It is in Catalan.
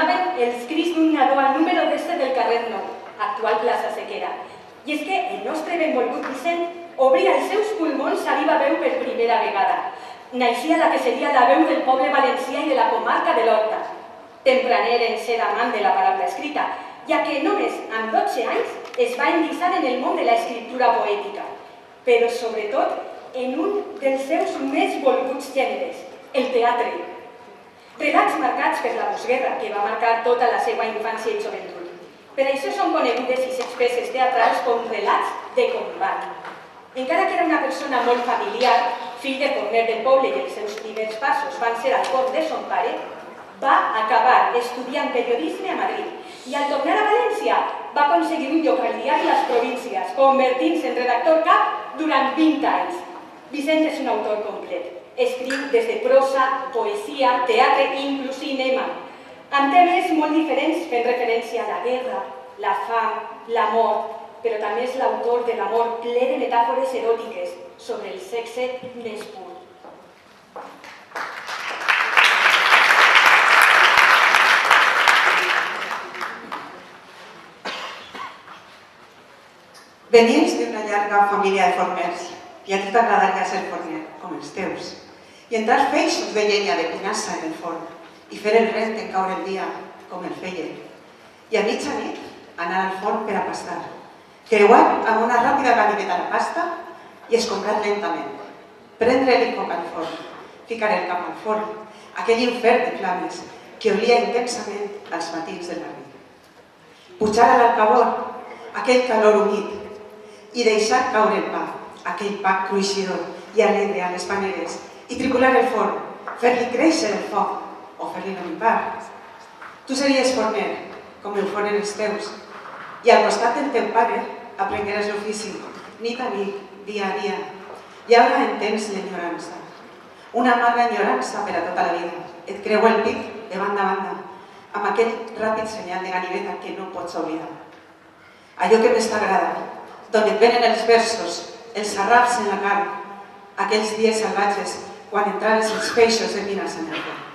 sonaven els crits d'un nadó al número 10 del carrer Nou, actual plaça Sequera. I és que el nostre benvolgut Vicent obria els seus pulmons a viva veu per primera vegada. Naixia la que seria la veu del poble valencià i de la comarca de l'Horta. Tempraner en ser amant de la paraula escrita, ja que només amb 12 anys es va endissar en el món de l'escriptura poètica, però sobretot en un dels seus més volguts gèneres, el teatre. Relats marcats per la postguerra, que va marcar tota la seva infància i joventut. Per això són conegudes i set peces teatrals com relats de combat. Encara que era una persona molt familiar, fill de forner del poble i els seus primers passos van ser al cor de son pare, va acabar estudiant periodisme a Madrid i al tornar a València va aconseguir un lloc al diari Las Províncias, convertint-se en redactor cap durant 20 anys. Vicent és un autor complet. Escriu des de prosa, poesia, teatre i inclús cinema, amb temes molt diferents fent referència a la guerra, la fam, l'amor, però també és l'autor de l'amor ple de metàfores eròtiques sobre el sexe més pur. Venies d'una llarga família de forners i a tu t'agradaria ser forner, com els teus, i entrar feixos de llenya de pinassa en el forn i fer el rent en caure el dia, com el feien, i a mitjanit anar al forn per a pastar, creuar amb una ràpida ganiveta la pasta i escombrar lentament, prendre-li foc al forn, ficar el cap al forn, aquell infern de flames que olia intensament als matins del barri. Pujar a l'alcavor, aquell calor humit, i deixar caure el pa, aquell pa cruixidor i alegre a les paneres, i tripular el forn, fer-li créixer el foc o fer-li l'olivar. Tu series forner, com el foren els teus, i al costat del teu pare aprengueres l'ofici, nit a nit, dia a dia, i ara entens l'enyorança. Una amarga enyorança per a tota la vida. Et creu el pit de banda a banda, amb aquell ràpid senyal de ganiveta que no pots oblidar. Allò que més t'agrada, d'on et venen els versos, els arraps en la carn, aquells dies salvatges quan entraves els peixos de mines en el camp.